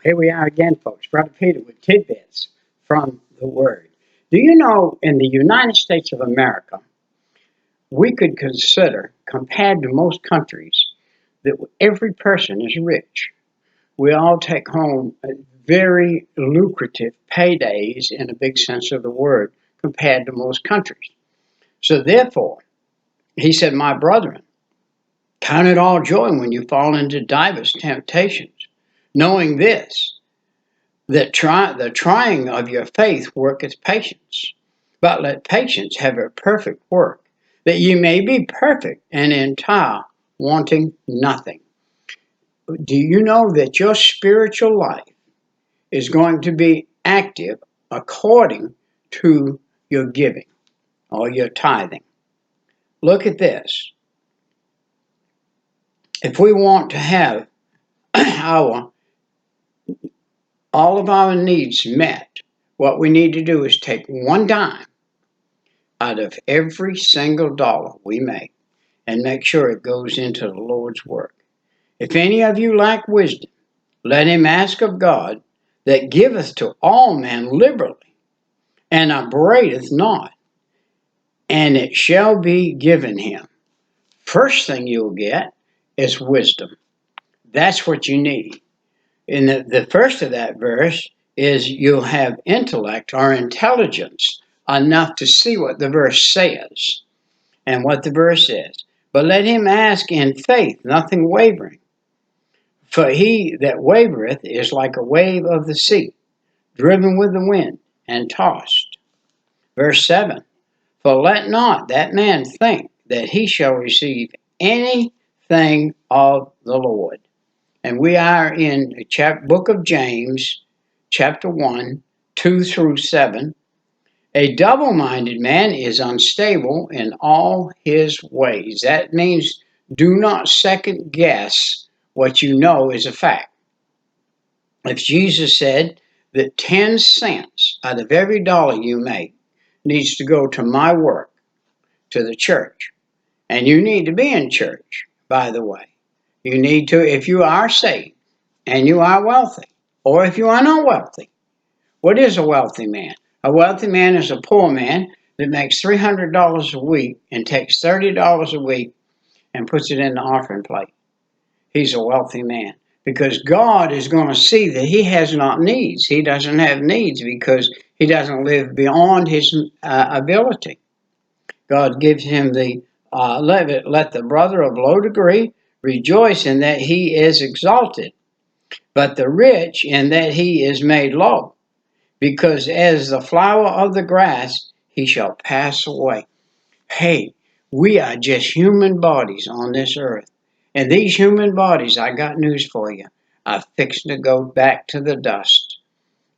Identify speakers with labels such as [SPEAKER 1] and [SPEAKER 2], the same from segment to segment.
[SPEAKER 1] Here we are again, folks. Brother Peter with tidbits from the Word. Do you know in the United States of America, we could consider, compared to most countries, that every person is rich. We all take home very lucrative paydays in a big sense of the word compared to most countries. So therefore, he said, my brethren, count it all joy when you fall into divers temptations, knowing this, that the trying of your faith worketh patience. But let patience have a perfect work, that ye may be perfect and entire, wanting nothing. Do you know that your spiritual life is going to be active according to your giving or your tithing? Look at this. If we want to have all of our needs met, what we need to do is take one dime out of every single dollar we make and make sure it goes into the Lord's work. If any of you lack wisdom, let him ask of God, that giveth to all men liberally, and upbraideth not, and it shall be given him. First thing you'll get is wisdom. That's what you need. And the first of that verse is you'll have intellect or intelligence enough to see what the verse says and what the verse says. But let him ask in faith, nothing wavering. For he that wavereth is like a wave of the sea, driven with the wind and tossed. Verse 7, for let not that man think that he shall receive anything of the Lord. And we are in the book of James, chapter 1, 2 through 7. A double-minded man is unstable in all his ways. That means do not second guess what you know is a fact. If Jesus said that 10 cents out of every dollar you make needs to go to my work, to the church, and you need to be in church, by the way. You need to, if you are saved and you are wealthy, or if you are not wealthy. What is a wealthy man? A wealthy man is a poor man that makes $300 a week and takes $30 a week and puts it in the offering plate. He's a wealthy man because God is going to see that he has not needs. He doesn't have needs because he doesn't live beyond his ability. God gives him the let the brother of low degree rejoice in that he is exalted, but the rich in that he is made low, because as the flower of the grass he shall pass away. Hey, we are just human bodies on this earth, and these human bodies, I got news for you, are fixing to go back to the dust.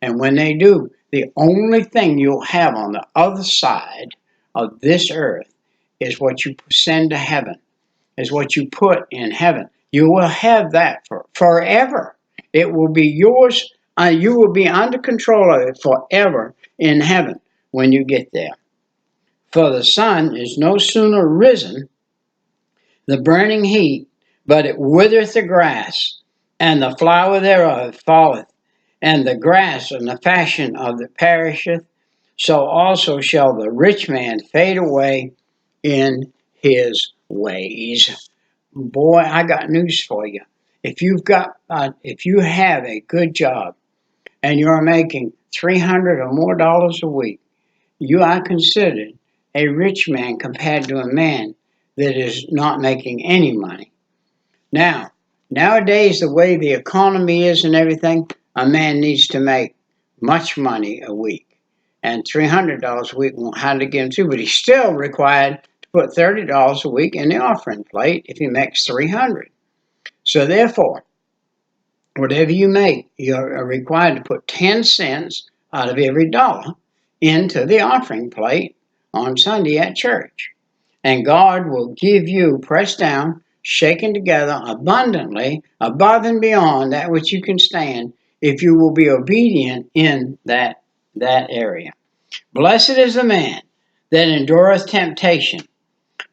[SPEAKER 1] And when they do, the only thing you'll have on the other side of this earth is what you send to heaven, is what you put in heaven. You will have that for forever. It will be yours. You will be under control of it forever in heaven when you get there. For the sun is no sooner risen, the burning heat, but it withereth the grass, and the flower thereof falleth, and the grass and the fashion of it perisheth. So also shall the rich man fade away in his ways. Boy, I got news for you. If you have a good job and you're making $300 or more a week, you are considered a rich man compared to a man that is not making any money. Now, nowadays, the way the economy is and everything, a man needs to make much money a week. And $300 a week won't hardly get him to, but he's still required to put $30 a week in the offering plate if he makes $300. So therefore, whatever you make, you're required to put 10 cents out of every dollar into the offering plate on Sunday at church. And God will give you, pressed down, shaken together abundantly, above and beyond that which you can stand, if you will be obedient in that area. Blessed is the man that endureth temptation,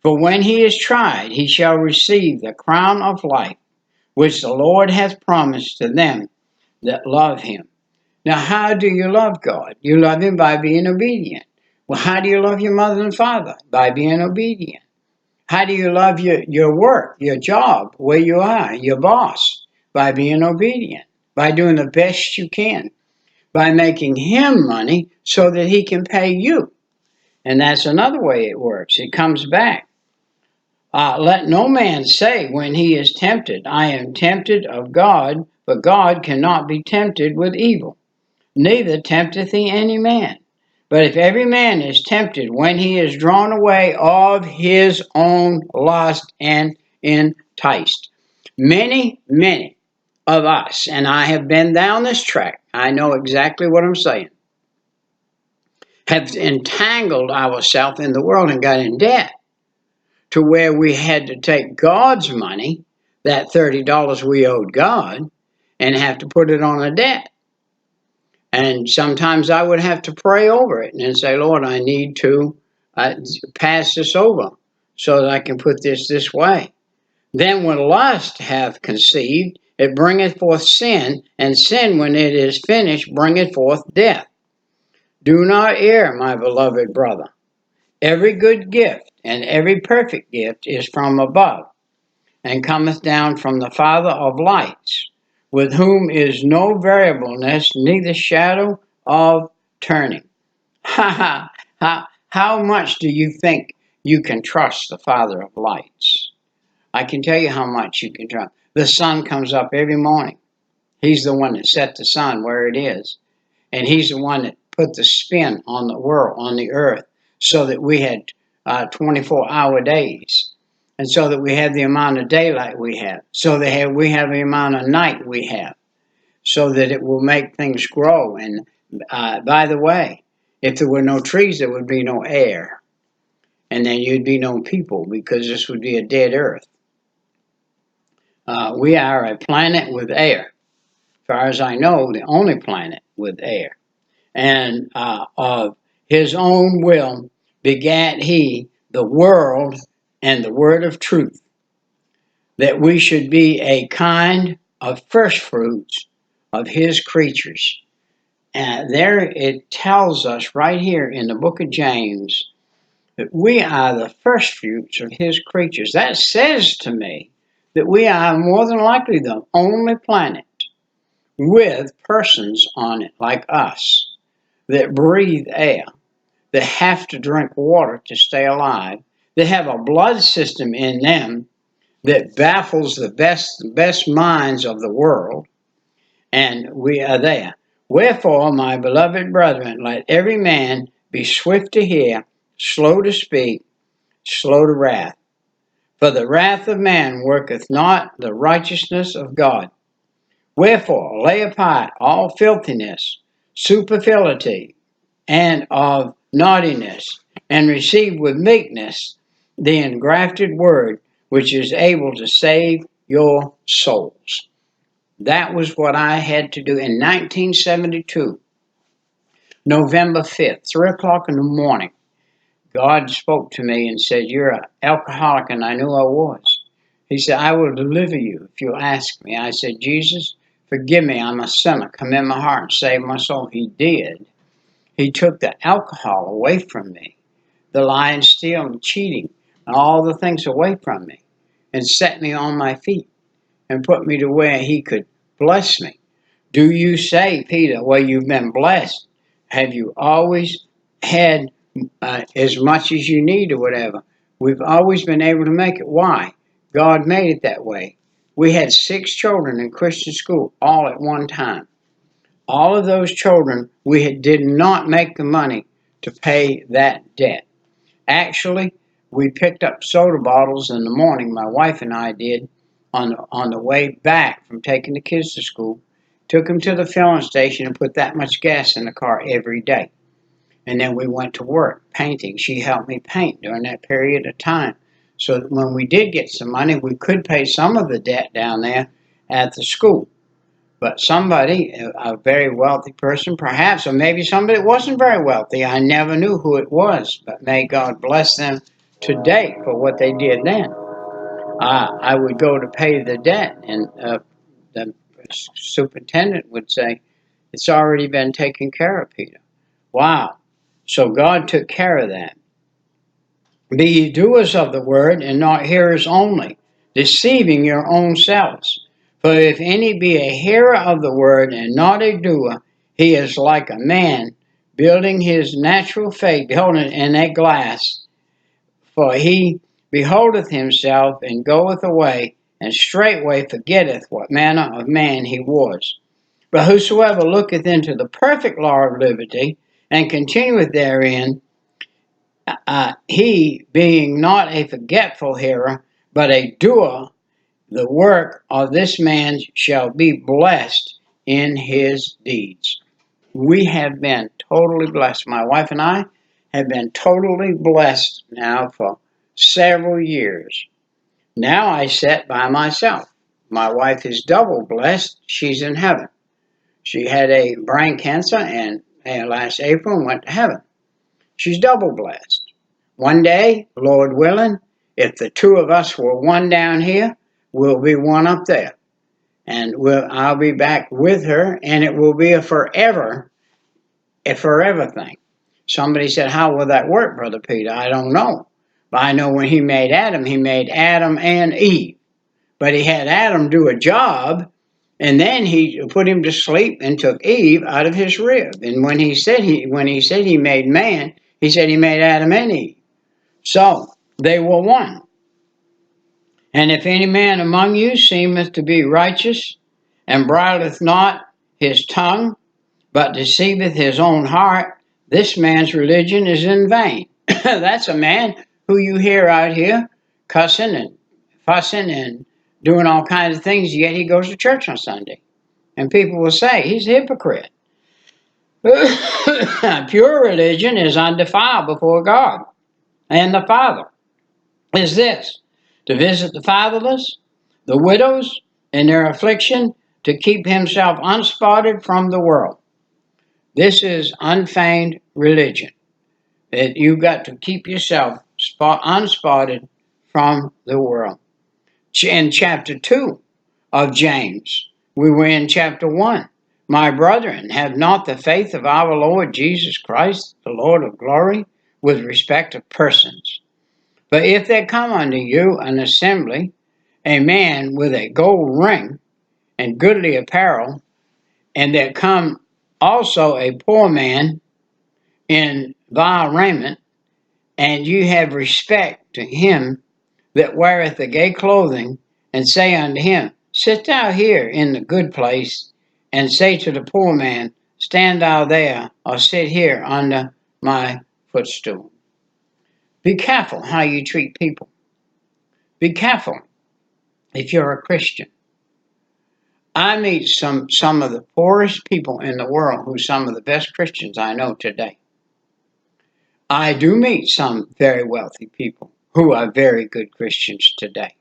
[SPEAKER 1] for when he is tried, he shall receive the crown of life, which the Lord hath promised to them that love him. Now, how do you love God? You love him by being obedient. Well, how do you love your mother and father? By being obedient. How do you love your work, your job, where you are, your boss? By being obedient, by doing the best you can, by making him money so that he can pay you. And that's another way it works. It comes back. Let no man say when he is tempted, I am tempted of God, but God cannot be tempted with evil, neither tempteth he any man. But if every man is tempted when he is drawn away of his own lust and enticed. Many of us, and I have been down this track, I know exactly what I'm saying, have entangled ourselves in the world and got in debt to where we had to take God's money, that $30 we owed God, and have to put it on a debt. And sometimes I would have to pray over it and say, Lord, I need to pass this over so that I can put this way. Then when lust hath conceived, it bringeth forth sin, and sin, when it is finished, bringeth forth death. Do not err, my beloved brother. Every good gift and every perfect gift is from above, and cometh down from the Father of lights, with whom is no variableness, neither shadow of turning. How much do you think you can trust the Father of lights? I can tell you how much you can trust. The sun comes up every morning. He's the one that set the sun where it is. And he's the one that put the spin on the world, on the earth, so that we had 24-hour days. And so that we have the amount of daylight we have. So that we have the amount of night we have. So that it will make things grow. And by the way, if there were no trees, there would be no air. And then you'd be no people, because this would be a dead earth. We are a planet with air. As far as I know, the only planet with air. And of his own will begat he the world and the word of truth, that we should be a kind of first fruits of his creatures. And there it tells us right here in the book of James that we are the first fruits of his creatures. That says to me that we are more than likely the only planet with persons on it like us that breathe air, that have to drink water to stay alive, that have a blood system in them that baffles the best minds of the world, and we are there. Wherefore, my beloved brethren, let every man be swift to hear, slow to speak, slow to wrath. For the wrath of man worketh not the righteousness of God. Wherefore, lay apart all filthiness, superfluity, and of naughtiness, and receive with meekness the engrafted word, which is able to save your souls. That was what I had to do in 1972, November 5th, 3 o'clock in the morning. God spoke to me and said, you're an alcoholic, and I knew I was. He said, I will deliver you if you ask me. I said, Jesus, forgive me, I'm a sinner. Come in my heart and save my soul. He did. He took the alcohol away from me, the lying, stealing, cheating, and all the things away from me, and set me on my feet and put me to where he could bless me. Do you say, Peter, well, you've been blessed? Have you always had as much as you need or whatever? We've always been able to make it. Why? God made it that way. We had 6 children in Christian school all at one time. All of those children, we did not make the money to pay that debt. Actually, we picked up soda bottles in the morning, my wife and I did, on the way back from taking the kids to school, took them to the filling station and put that much gas in the car every day. And then we went to work painting. She helped me paint during that period of time. So that when we did get some money, we could pay some of the debt down there at the school. But somebody, a very wealthy person, perhaps, or maybe somebody that wasn't very wealthy, I never knew who it was, but may God bless them today for what they did then. I would go to pay the debt, and the superintendent would say, it's already been taken care of, Peter. Wow. So God took care of that. Be ye doers of the word, and not hearers only, deceiving your own selves. For if any be a hearer of the word, and not a doer, he is like a man building his natural faith, beholding in a glass. For he beholdeth himself, and goeth away, and straightway forgetteth what manner of man he was. But whosoever looketh into the perfect law of liberty, and continueth therein, he being not a forgetful hearer, but a doer, the work of this man shall be blessed in his deeds. We have been totally blessed. My wife and I have been totally blessed now for several years. Now I sit by myself. My wife is double blessed. She's in heaven. She had a brain cancer and last April and went to heaven. She's double blessed. One day, Lord willing, if the two of us were one down here, we'll be one up there. And I'll be back with her, and it will be a forever thing. Somebody said, how will that work, Brother Peter? I don't know. But I know when he made Adam and Eve. But he had Adam do a job, and then he put him to sleep and took Eve out of his rib. And when he said he made man, he said he made Adam and Eve. So they were one. And if any man among you seemeth to be righteous, and bridleth not his tongue, but deceiveth his own heart, this man's religion is in vain. That's a man who you hear out here cussing and fussing and doing all kinds of things, yet he goes to church on Sunday. And people will say, he's a hypocrite. Pure religion is undefiled before God and the Father. Is this, to visit the fatherless, the widows in their affliction, to keep himself unspotted from the world. This is unfeigned religion, that you've got to keep yourself unspotted from the world. In chapter 2 of James, we were in chapter 1. My brethren, have not the faith of our Lord Jesus Christ, the Lord of glory, with respect of persons. But if there come unto you an assembly, a man with a gold ring and goodly apparel, and there come also a poor man in vile raiment, and you have respect to him that weareth the gay clothing, and say unto him, sit thou here in the good place, and say to the poor man, stand thou there, or sit here under my footstool. Be careful how you treat people. Be careful if you're a Christian. I meet some of the poorest people in the world who are some of the best Christians I know today. I do meet some very wealthy people who are very good Christians today.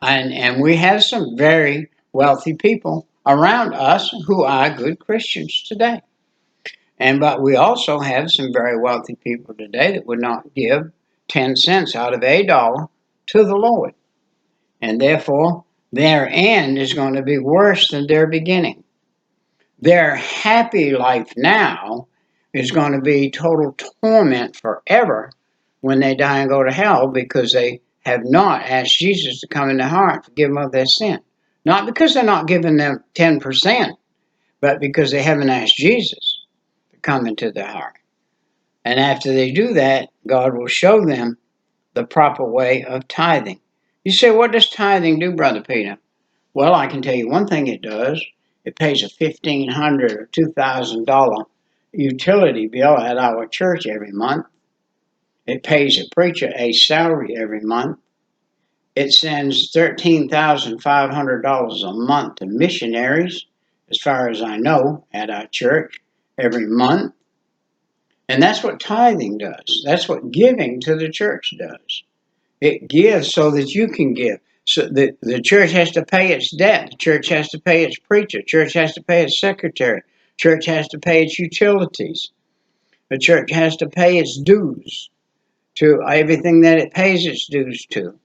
[SPEAKER 1] And we have some very wealthy people around us who are good Christians today. But we also have some very wealthy people today that would not give 10 cents out of $1 to the Lord. And therefore, their end is going to be worse than their beginning. Their happy life now is going to be total torment forever when they die and go to hell, because they have not asked Jesus to come in their heart, forgive them of their sin. Not because they're not giving them 10%, but because they haven't asked Jesus to come into their heart. And after they do that, God will show them the proper way of tithing. You say, what does tithing do, Brother Peter? Well, I can tell you one thing it does. It pays a $1,500 or $2,000 utility bill at our church every month. It pays a preacher a salary every month. It sends $13,500 a month to missionaries, as far as I know, at our church every month. And that's what tithing does. That's what giving to the church does. It gives so that you can give. So the church has to pay its debt. The church has to pay its preacher. The church has to pay its secretary. The church has to pay its utilities. The church has to pay its dues to everything that it pays its dues to.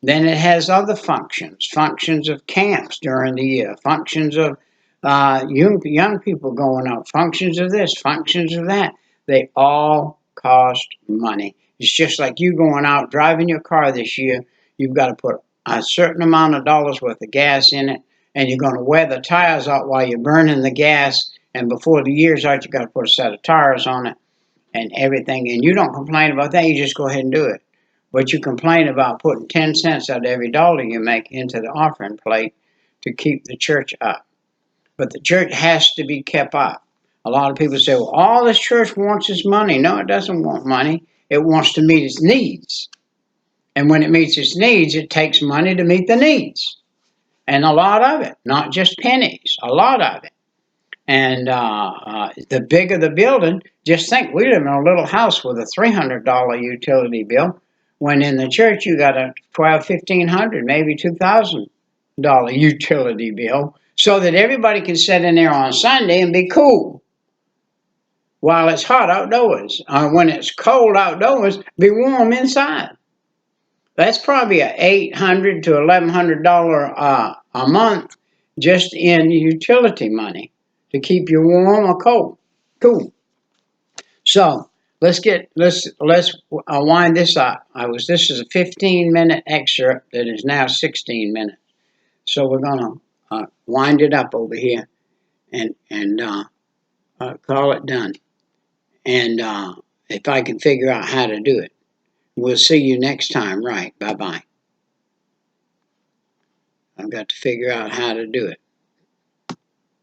[SPEAKER 1] Then it has other functions of camps during the year, functions of young people going out, functions of this, functions of that. They all cost money. It's just like you going out driving your car this year. You've got to put a certain amount of dollars worth of gas in it, and you're going to wear the tires out while you're burning the gas. And before the year's out, you got to put a set of tires on it and everything. And you don't complain about that. You just go ahead and do it. But you complain about putting 10 cents out of every dollar you make into the offering plate to keep the church up. But the church has to be kept up. A lot of people say, well, all this church wants is money. No, it doesn't want money. It wants to meet its needs. And when it meets its needs, it takes money to meet the needs. And a lot of it, not just pennies, a lot of it. And the bigger the building, just think, we live in a little house with a $300 utility bill, when in the church you got a $1,200, $1,500, maybe $2,000 utility bill, so that everybody can sit in there on Sunday and be cool while it's hot outdoors. When it's cold outdoors, be warm inside. That's probably a $800 to $1,100 a month just in utility money to keep you warm or cold. Cool. So let's wind this up. This is a 15-minute excerpt that is now 16 minutes. So we're gonna wind it up over here and call it done. And if I can figure out how to do it, we'll see you next time. Right. Bye bye. I've got to figure out how to do it.